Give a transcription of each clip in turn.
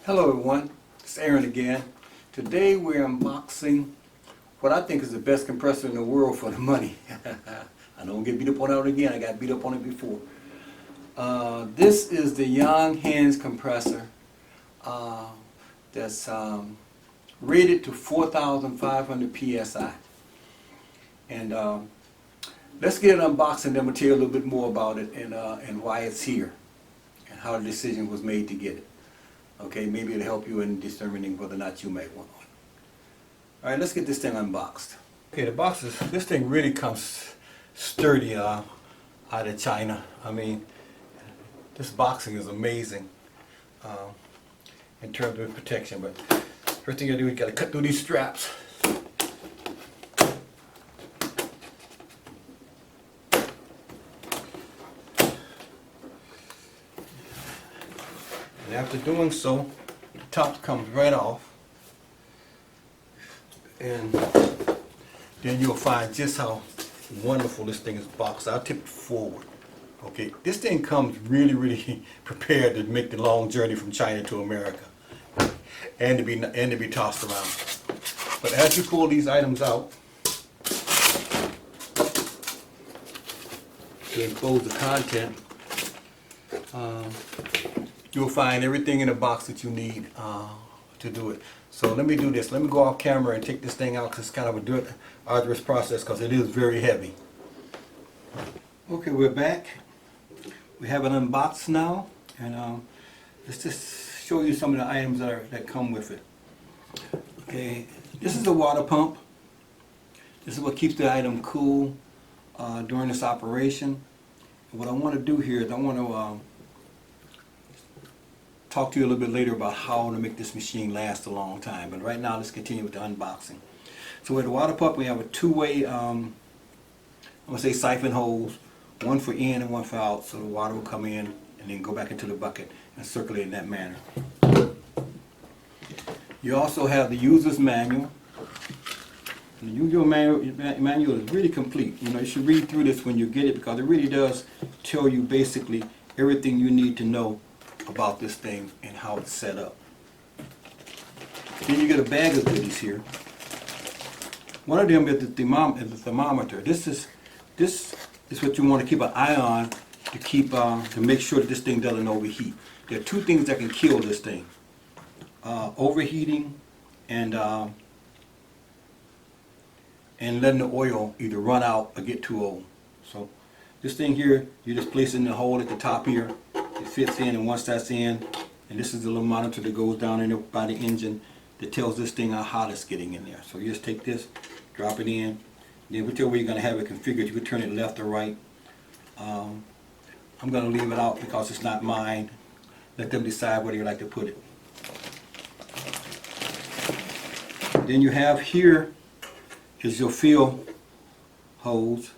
Hello everyone, it's Aaron again. Today we're unboxing what I think is the best compressor in the world for the money. I don't get beat up on it again, I got beat up on it before. This is the Yong Heng compressor that's rated to 4,500 PSI. And let's get an unboxing, then we'll tell you a little bit more about it and why it's here and how the decision was made to get it. Okay, maybe it'll help you in determining whether or not you may want one. Alright, let's get this thing unboxed. Okay, this thing really comes sturdy out of China. I mean, this boxing is amazing in terms of protection. But first thing you do, you got to cut through these straps. And after doing so, the top comes right off, and then you'll find just how wonderful this thing is boxed. I'll tip it forward. Okay, this thing comes really prepared to make the long journey from China to America, and to be tossed around. But as you pull these items out to enclose the content, you'll find everything in the box that you need to do it. So let me do this. Let me go off camera and take this thing out, because it's kind of a arduous process because it is very heavy. Okay, we're back. We have it unboxed now, and let's just show you some of the items that come with it. Okay, this is the water pump. This is what keeps the item cool during this operation. And what I want to do here is I want to talk to you a little bit later about how to make this machine last a long time. But right now, let's continue with the unboxing. So with the water pump, we have a two-way, I'm going to say siphon hose, one for in and one for out, so the water will come in and then go back into the bucket and circulate in that manner. You also have the user's manual. And the user manual is really complete. You know, you should read through this when you get it, because it really does tell you basically everything you need to know about this thing and how it's set up. Then you get a bag of goodies here. One of them is the thermometer. This is what you want to keep an eye on to make sure that this thing doesn't overheat. There are two things that can kill this thing: overheating and letting the oil either run out or get too old. So this thing here, you just place it in the hole at the top here. It fits in, and once that's in, and this is the little monitor that goes down in there by the engine that tells this thing how hot it's getting in there. So you just take this, drop it in, then whichever way you're going to have it configured, you can turn it left or right. I'm going to leave it out because it's not mine. Let them decide where they like to put it. Then you have here is your fill hose.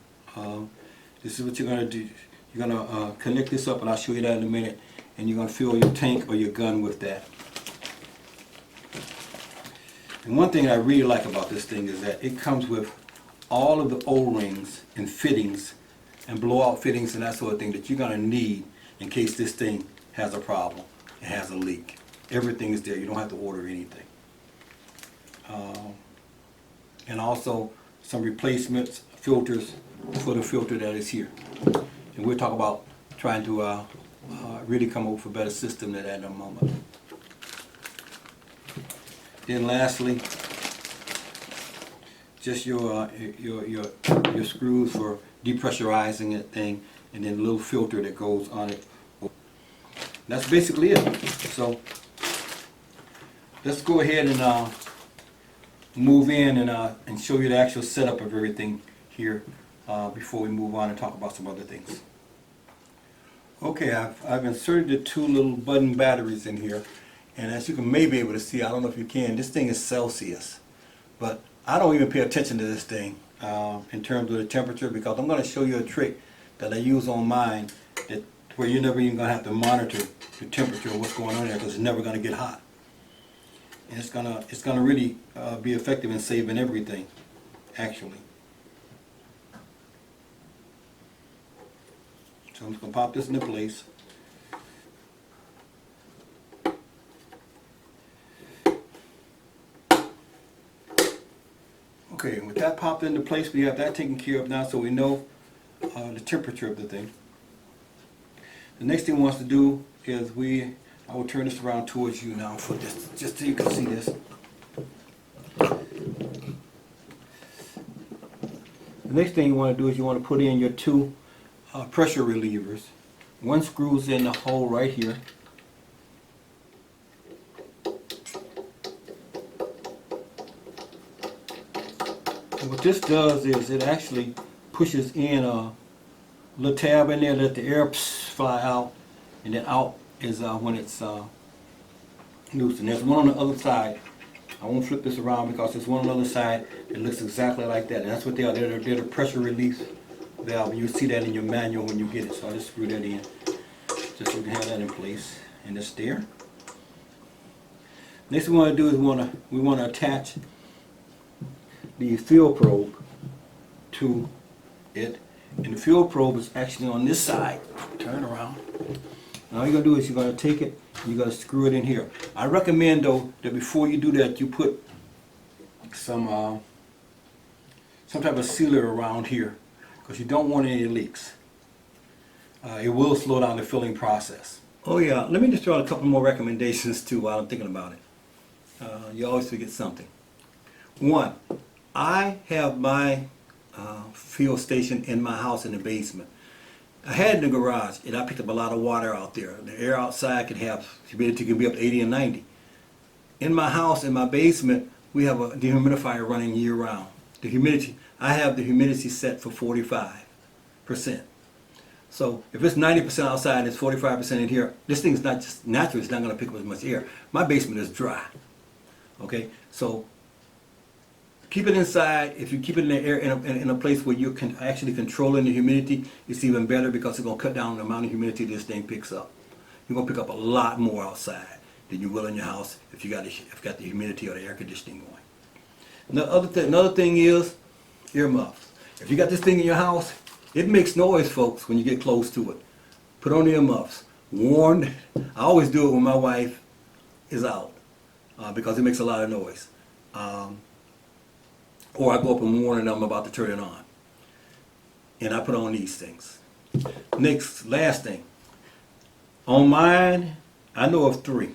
This is what you're going to do. You're going to connect this up, and I'll show you that in a minute, and you're going to fill your tank or your gun with that. And one thing I really like about this thing is that it comes with all of the O-rings and fittings and blowout fittings and that sort of thing that you're going to need in case this thing has a problem, it has a leak. Everything is there. You don't have to order anything. And also some replacements, filters for the filter that is here. And we'll talk about trying to really come up with a better system than that in a moment. Then lastly, just your screws for depressurizing that thing, and then a little filter that goes on it. That's basically it. So let's go ahead and move in and show you the actual setup of everything here before we move on and talk about some other things. Okay, I've inserted the two little button batteries in here, and as you can maybe be able to see, I don't know if you can, this thing is Celsius, but I don't even pay attention to this thing in terms of the temperature, because I'm going to show you a trick that I use on mine where you're never even going to have to monitor the temperature of what's going on there, because it's never going to get hot. And it's gonna really be effective in saving everything, actually. So I'm just going to pop this into place. Okay, with that popped into place, we have that taken care of now, so we know the temperature of the thing. The next thing we want to do is I will turn this around towards you now for this, just so you can see this. The next thing you want to do is you want to put in your two pressure relievers. One screws in the hole right here. And what this does is it actually pushes in a little tab in there, let the air fly out, and then out is when it's loose. And there's one on the other side. I won't flip this around because there's one on the other side that looks exactly like that. And that's what they are. They're the pressure release valve. And you'll see that in your manual when you get it. So I'll just screw that in, just so we can have that in place. And it's there. Next thing we want to do is we want to attach the fuel probe to it. And the fuel probe is actually on this side. Turn around. And all you're going to do is you're going to take it, and you're going to screw it in here. I recommend, though, that before you do that, you put some type of sealer around here, because you don't want any leaks. It will slow down the filling process. Oh yeah, let me just throw out a couple more recommendations too while I'm thinking about it. You always forget something. One, I have my fuel station in my house in the basement. I had it in the garage, and I picked up a lot of water out there. The air outside can have humidity can be up to 80 and 90. In my house, in my basement, we have a dehumidifier running year round. The humidity, I have the humidity set for 45%. So if it's 90% outside and it's 45% in here, this thing is not just natural, it's not going to pick up as much air. My basement is dry. Okay, so keep it inside. If you keep it in the air in a place where you're actually controlling the humidity, it's even better because it's going to cut down the amount of humidity this thing picks up. You're going to pick up a lot more outside than you will in your house if you got the humidity or the air conditioning going. Another thing is earmuffs. If you got this thing in your house, it makes noise, folks, when you get close to it. Put on earmuffs. Warn. I always do it when my wife is out because it makes a lot of noise. Or I go up and warn them I'm about to turn it on. And I put on these things. Last thing. On mine, I know of 3.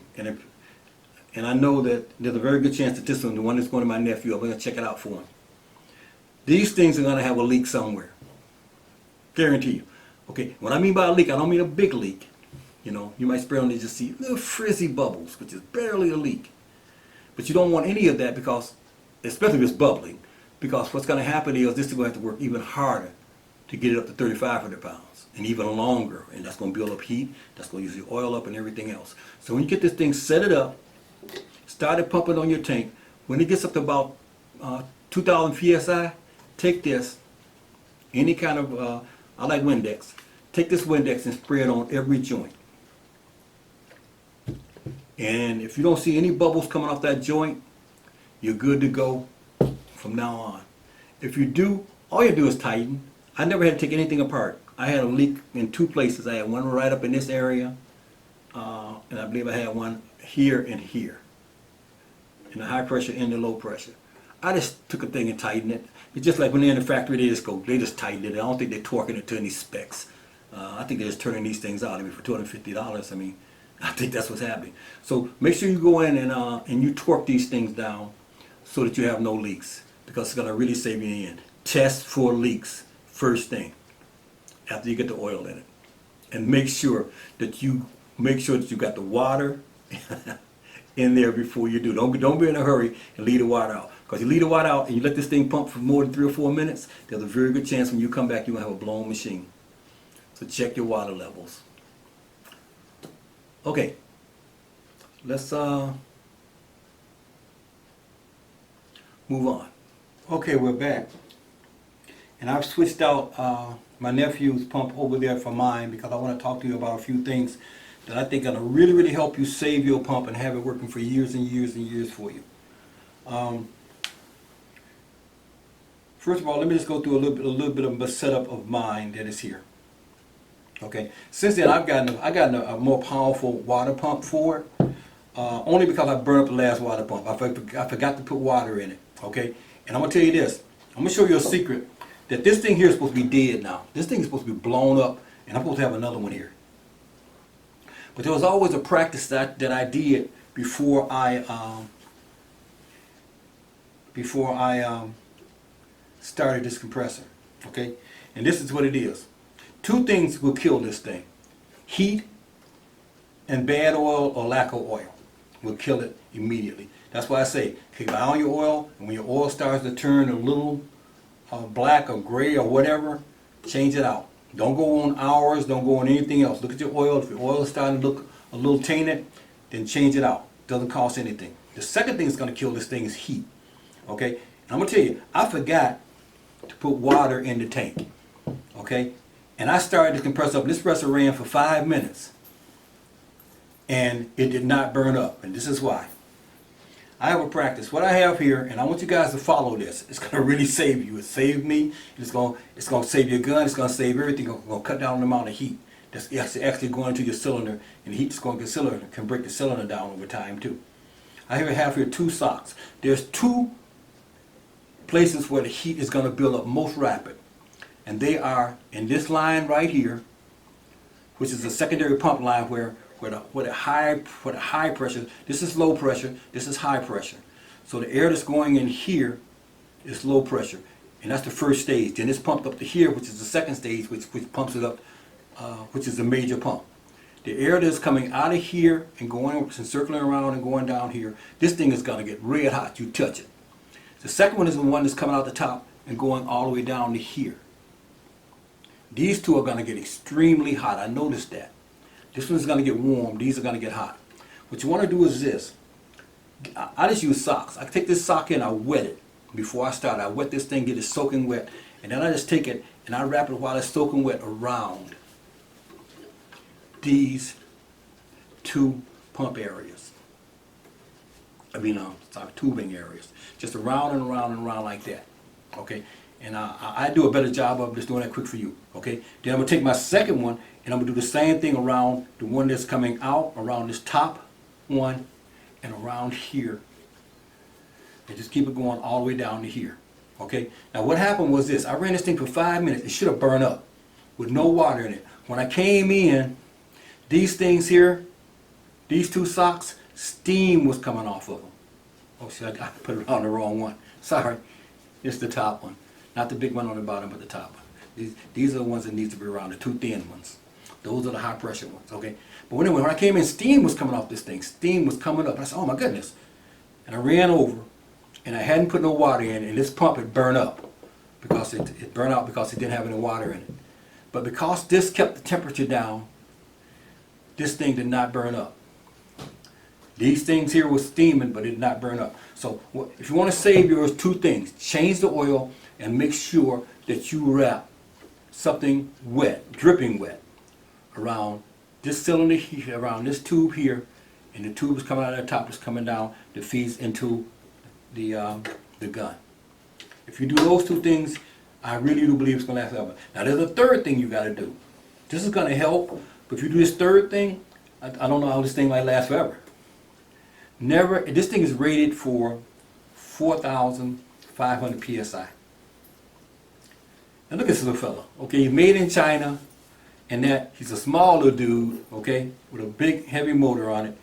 And I know that there's a very good chance that this one, the one that's going to my nephew, I'm going to check it out for him. These things are going to have a leak somewhere. Guarantee you. Okay, what I mean by a leak, I don't mean a big leak. You know, you might spray on these, just see little frizzy bubbles, which is barely a leak. But you don't want any of that because, especially if it's bubbling, because what's going to happen is this is going to have to work even harder to get it up to 3,500 pounds and even longer. And that's going to build up heat. That's going to use the oil up and everything else. So when you get this thing, set it up, start it pumping on your tank. When it gets up to about 2,000 psi, take this, any kind of, I like Windex. Take this Windex and spray it on every joint. And if you don't see any bubbles coming off that joint, you're good to go from now on. If you do, all you do is tighten. I never had to take anything apart. I had a leak in 2 places. I had one right up in this area, and I believe I had one here and here, in the high pressure and the low pressure. I just took a thing and tightened it. It's just like when they're in the factory, they just tightened it. I don't think they're torquing it to any specs. I think they're just turning these things out. I mean, for $250, I mean, I think that's what's happening. So make sure you go in and you torque these things down so that you have no leaks, because it's going to really save you in the end. Test for leaks first thing after you get the oil in it, and make sure that you got the water in there before you do. Don't be in a hurry and leave the water out, because you leave the water out and you let this thing pump for more than 3 or 4 minutes, there's a very good chance when you come back you're going to have a blown machine. So check your water levels. Okay, let's move on. Okay, we're back. And I've switched out my nephew's pump over there for mine because I want to talk to you about a few things that I think are going to really, really help you save your pump and have it working for years and years and years for you. First of all, let me just go through a little bit of a setup of mine that is here. Okay, since then I've gotten a more powerful water pump for it, only because I burned up the last water pump. I forgot to put water in it. Okay, And I'm gonna tell you this. I'm gonna show you a secret that this thing here is supposed to be dead now. This thing is supposed to be blown up, and I'm supposed to have another one here. But there was always a practice that I did before I started this compressor. Okay, and this is what it is. Two things will kill this thing: heat and bad oil or lack of oil will kill it immediately. That's why I say keep an eye on your oil, and when your oil starts to turn a little black or gray or whatever, change it out. Don't go on hours, don't go on anything else. Look at your oil. If your oil is starting to look a little tainted, then change it out. Doesn't cost anything. The second thing that's going to kill this thing is heat. Okay? And I'm going to tell you, I forgot to put water in the tank. Okay? And I started the compressor up. This compressor ran for 5 minutes. And it did not burn up. And this is why. I have a practice. What I have here, and I want you guys to follow this. It's going to really save you. It saved me. It's going to save your gun. It's going to save everything. It's going to cut down the amount of heat that's actually going into your cylinder. And the heat that's going to the cylinder can break the cylinder down over time too. I have here 2 socks. There's 2 places where the heat is going to build up most rapid. And they are in this line right here, which is the secondary pump line where the high pressure, this is low pressure, this is high pressure. So the air that's going in here is low pressure, and that's the first stage. Then it's pumped up to here, which is the second stage, which pumps it up, which is the major pump. The air that's coming out of here and going and circling around and going down here, this thing is going to get red hot. You touch it. The second one is the one that's coming out the top and going all the way down to here. These two are going to get extremely hot. I noticed that. This one's going to get warm. These are going to get hot. What you want to do is this. I just use socks. I take this sock in, I wet it before I start. I wet this thing, get it soaking wet. And then I just take it and I wrap it while it's soaking wet around these 2 pump areas. Tubing areas. Just around and around and around like that. Okay? And I do a better job of just doing that quick for you. Okay? Then I'm going to take my second one and I'm going to do the same thing around the one that's coming out, around this top one, and around here. And just keep it going all the way down to here. Okay? Now what happened was this. I ran this thing for 5 minutes. It should have burned up with no water in it. When I came in, these things here, these 2 socks, steam was coming off of them. Oh, see, I put it on the wrong one. Sorry. It's the top one. Not the big one on the bottom, but the top one. These are the ones that need to be around, the 2 thin ones. Those are the high pressure ones, okay? But anyway, when I came in, steam was coming off this thing. Steam was coming up. I said, oh my goodness. And I ran over, and I hadn't put no water in, and this pump had burned up. Because it burned out because it didn't have any water in it. But because this kept the temperature down, this thing did not burn up. These things here were steaming, but it did not burn up. So if you want to save yours, 2 things. Change the oil and make sure that you wrap something wet, dripping wet, around this cylinder here, around this tube here, and the tube is coming out of the top, is coming down, that feeds into the gun. If you do those 2 things, I really do believe it's going to last forever. Now there's a third thing you got to do. This is going to help, but if you do this third thing, I don't know how this thing might last forever. This thing is rated for 4,500 PSI. Now look at this little fella, okay, he's made in China, and that he's a smaller dude, okay, with a big heavy motor on it.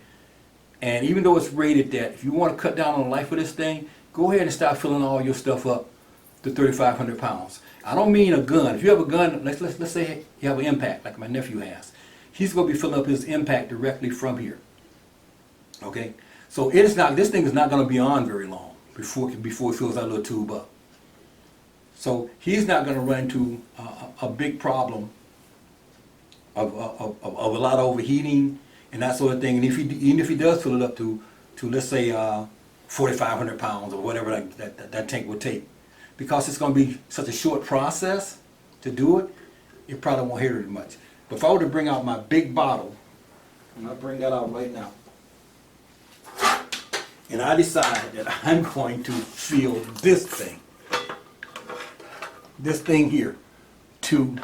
And even though it's rated that, if you want to cut down on the life of this thing, go ahead and start filling all your stuff up to 3,500 pounds. I don't mean a gun. If you have a gun, let's say you have an impact, like my nephew has. He's going to be filling up his impact directly from here. Okay? So this thing is not going to be on very long before it fills that little tube up. So he's not going to run into a big problem of a lot of overheating and that sort of thing. And even if he does fill it up to let's say 4,500 pounds or whatever that tank would take, because it's going to be such a short process to do it, it probably won't hurt it much. But if I were to bring out my big bottle, and I'll bring that out right now, and I decide that I'm going to fill this thing here to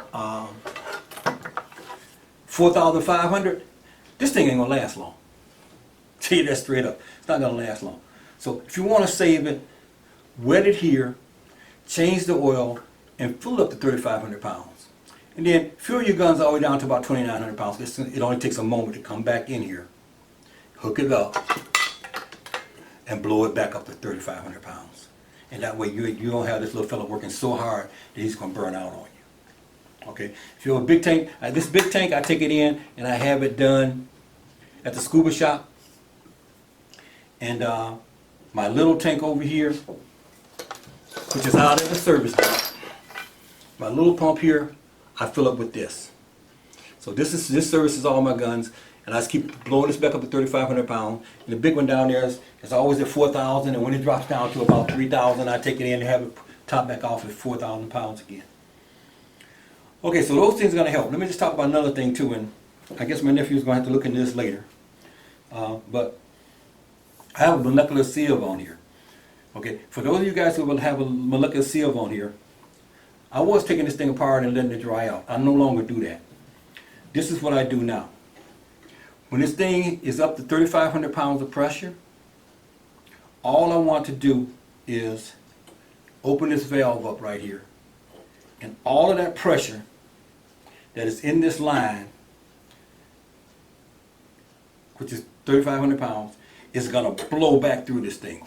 4,500, this thing ain't gonna last long. Tell you that straight up. It's not gonna last long. So if you want to save it, wet it here, change the oil, and fill up to 3,500 pounds. And then fill your guns all the way down to about 2,900 pounds. It only takes a moment to come back in here, hook it up, and blow it back up to 3,500 pounds. And that way you don't have this little fella working so hard that he's going to burn out on you. Okay? If you have a big tank, this big tank, I take it in and I have it done at the scuba shop. And my little tank over here, which is out of the service, my little pump here, I fill up with this. So this services all my guns, and I just keep blowing this back up to 3,500 pounds. And the big one down there is always at 4,000, and when it drops down to about 3,000, I take it in and have it top back off at 4,000 pounds again. Okay, so those things are going to help. Let me just talk about another thing too, and I guess my nephew is going to have to look into this later. But I have a molecular sieve on here. Okay, for those of you guys who will have a molecular sieve on here, I was taking this thing apart and letting it dry out. I no longer do that. This is what I do now. When this thing is up to 3,500 pounds of pressure, all I want to do is open this valve up right here. And all of that pressure that is in this line, which is 3,500 pounds, is going to blow back through this thing.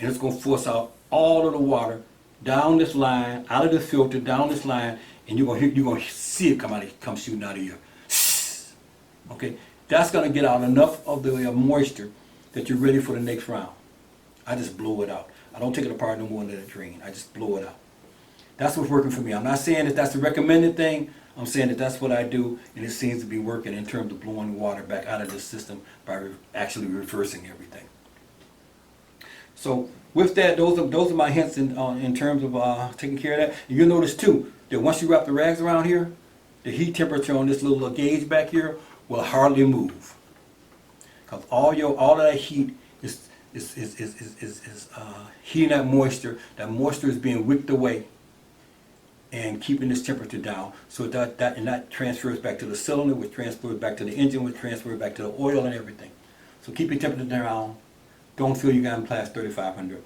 And it's going to force out all of the water down this line, out of the filter, down this line, and you're going to see it come shooting out of here. Okay, that's going to get out enough of the moisture that you're ready for the next round. I just blow it out. I don't take it apart no more and let it drain. I just blow it out. That's what's working for me. I'm not saying that that's the recommended thing. I'm saying that that's what I do, and it seems to be working in terms of blowing water back out of the system by actually reversing everything. So with that, those are my hints in terms of taking care of that. And you'll notice too that once you wrap the rags around here, the heat temperature on this little gauge back here will hardly move, because all of that heat is heating that moisture. That moisture is being wicked away and keeping this temperature down, so that transfers back to the cylinder, which transfers back to the engine, which transfers back to the oil and everything. So keep your temperature down. Don't fill your gun past 3,500,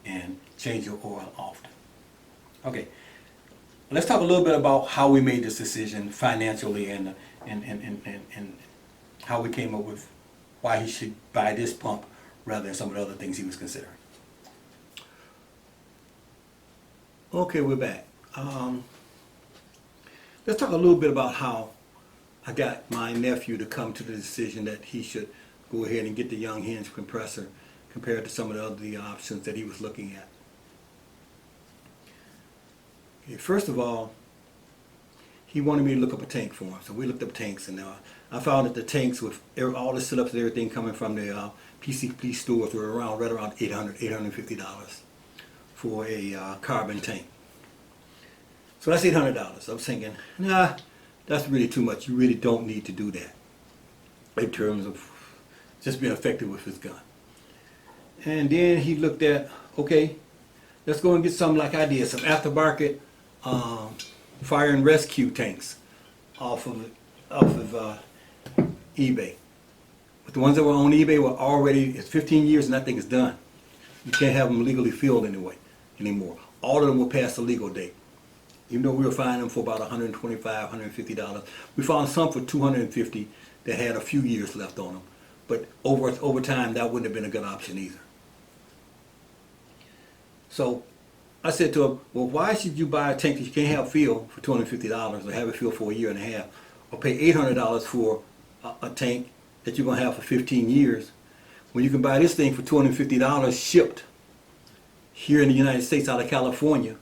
and change your oil often. Okay, let's talk a little bit about how we made this decision financially and how we came up with why he should buy this pump rather than some of the other things he was considering. Okay, we're back. Let's talk a little bit about how I got my nephew to come to the decision that he should go ahead and get the Yong Heng compressor compared to some of the other options that he was looking at. Okay, first of all, he wanted me to look up a tank for him. So we looked up tanks, and I found that the tanks with all the setups and everything coming from the PCP stores were right around $800, $850 for a carbon tank. So that's $800. I was thinking, nah, that's really too much. You really don't need to do that in terms of just being effective with his gun. And then he looked at, okay, let's go and get some like I did, some aftermarket fire and rescue tanks off of eBay. But the ones that were on eBay were already, it's 15 years and that thing is done. You can't have them legally filled anymore. All of them were past the legal date. Even though we were finding them for about $125, $150. We found some for $250 that had a few years left on them. But over time, that wouldn't have been a good option either. So I said to him, well, why should you buy a tank that you can't have filled for $250 or have it filled for a year and a half, or pay $800 for a tank that you're going to have for 15 years when you can buy this thing for $250 shipped here in the United States out of California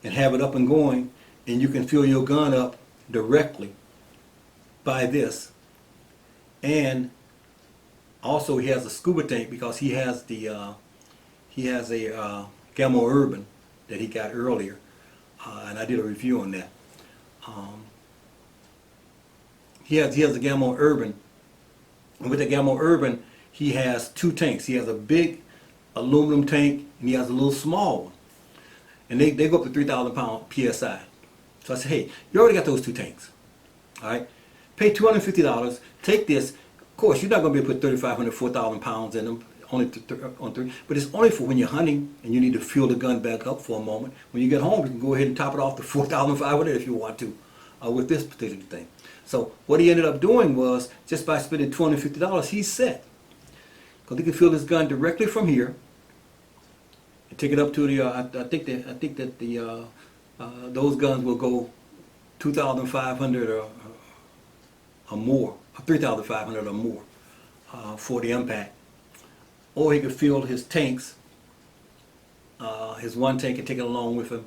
and have it up and going, and you can fill your gun up directly by this. And also he has a scuba tank because he has a Gamma Urban that he got earlier, and I did a review on that. He has a Gamma Urban, and with the Gamma Urban he has two tanks. He has a big aluminum tank and he has a little small one, and they go up to 3,000 pound PSI. So I said, hey, you already got those two tanks, all right? Pay $250, take this. Of course, you're not going to be able to put 3,500, 4,000 pounds in them only on 3, but it's only for when you're hunting and you need to fill the gun back up for a moment. When you get home, you can go ahead and top it off to 4,500 if you want to, with this particular thing. So what he ended up doing was, just by spending $250, he's set. Because he can fill his gun directly from here and take it up to the, I think that the those guns will go 2,500 or more, 3,500 or more for the impact. Or he could fill his tanks, his one tank, and take it along with him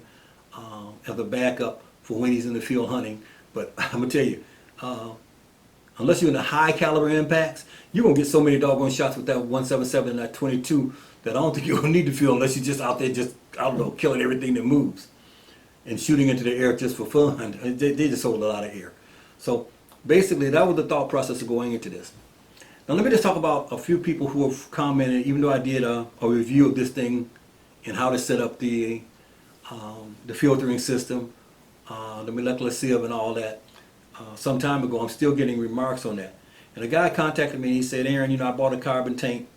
as a backup for when he's in the field hunting. But I'm gonna tell you, unless you're in the high caliber impacts, you're gonna get so many doggone shots with that 177 and that 22 that I don't think you're gonna need to fill unless you're just out there just, I don't know, killing everything that moves and shooting into the air just for fun. They just hold a lot of air. So basically, that was the thought process of going into this. Now let me just talk about a few people who have commented, even though I did a review of this thing and how to set up the filtering system, the molecular sieve and all that some time ago. I'm still getting remarks on that. And a guy contacted me and he said, Aaron, you know, I bought a carbon tank,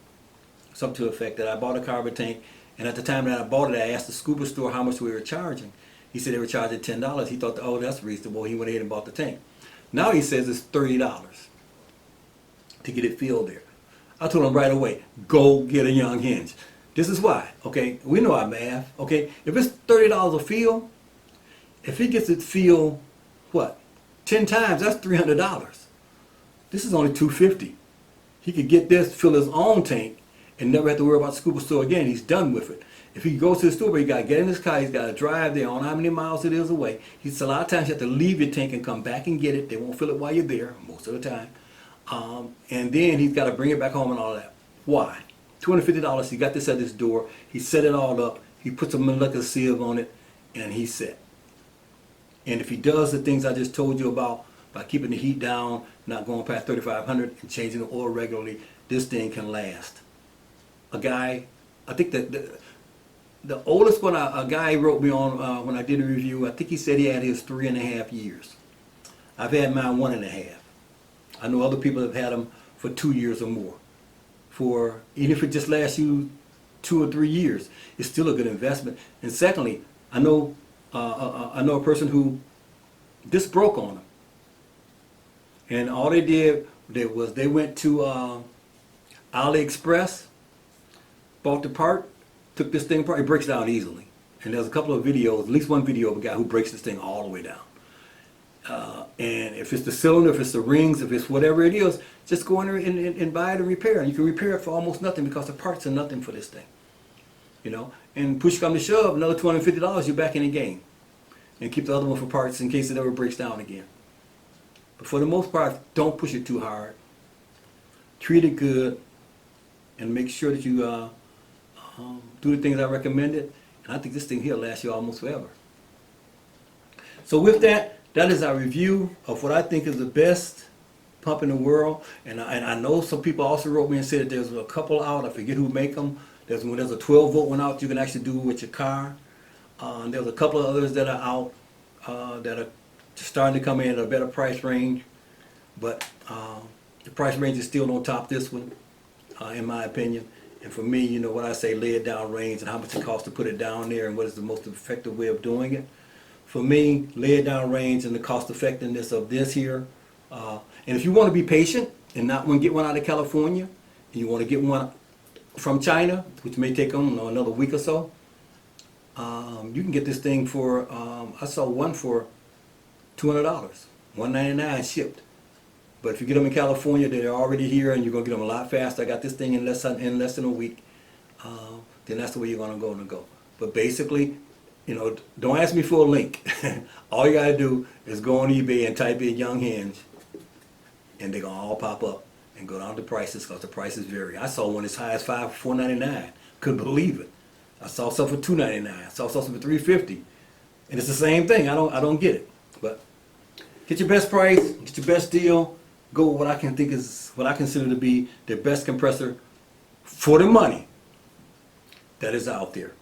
something to the effect that I bought a carbon tank, and at the time that I bought it, I asked the scuba store how much we were charging. He said they were charging $10. He thought, oh, that's reasonable. He went ahead and bought the tank. Now he says it's $30 to get it filled there. I told him right away, go get a Yong Heng. This is why, okay? We know our math, okay? If it's $30 a fill, if he gets it filled, what, 10 times, that's $300. This is only $250. He could get this, fill his own tank, and never have to worry about the scuba store again. He's done with it. If he goes to the store, he got to get in his car, he's got to drive there, I don't know how many miles it is away. He's, a lot of times you have to leave your tank and come back and get it. They won't fill it while you're there, most of the time. And then he's got to bring it back home and all that. Why? $250, he got this at his door, he set it all up, he puts a molecular sieve on it, and he's set. And if he does the things I just told you about, by keeping the heat down, not going past 3,500, and changing the oil regularly, this thing can last. A guy, I think that the oldest one, a guy wrote me on when I did a review, I think he said he had his 3.5 years. I've had mine 1.5. I know other people have had them for 2 years or more. For, even if it just lasts you 2 or 3 years, it's still a good investment. And secondly, I know a person who, this broke on them. And all they did was they went to AliExpress, bought the part, took this thing apart. It breaks down easily. And there's a couple of videos, at least one video of a guy who breaks this thing all the way down. And if it's the cylinder, if it's the rings, if it's whatever it is, just go in there and buy it and repair it. You can repair it for almost nothing because the parts are nothing for this thing. You know, and push come to shove, another $250, you're back in the game. And keep the other one for parts in case it ever breaks down again. But for the most part, don't push it too hard. Treat it good, and make sure that you do the things I recommended. And I think this thing here lasts you almost forever. So with that, that is our review of what I think is the best pump in the world. And I know some people also wrote me and said that there's a couple out, I forget who make them. There's a 12 volt one out you can actually do with your car. There's a couple of others that are out that are starting to come in at a better price range. But the price range is still don't top this one, in my opinion. And for me, you know what I say, lay it down range and how much it costs to put it down there and what is the most effective way of doing it. For me, lay it down range and the cost effectiveness of this here. And if you want to be patient and not want to get one out of California, and you want to get one from China, which may take them another week or so, you can get this thing for, I saw one for $200, $199 shipped. But if you get them in California, they're already here and you're going to get them a lot faster. I got this thing in less than a week. Then that's the way you're going to go. But basically, you know, don't ask me for a link. All you got to do is go on eBay and type in Yong Heng, and they're going to all pop up and go down to prices because the prices vary. I saw one as high as $4.99. Couldn't believe it. I saw some for $2.99. I saw some for $3.50. And it's the same thing. I don't get it. But get your best price, get your best deal. Go with what I consider to be the best compressor for the money that is out there.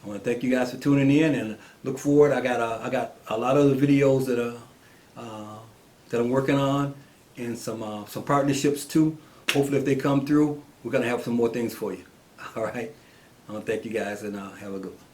I want to thank you guys for tuning in and look forward. I got a lot of the videos that I'm working on and some partnerships too. Hopefully, if they come through, we're going to have some more things for you. All right? I want to thank you guys, and have a good one.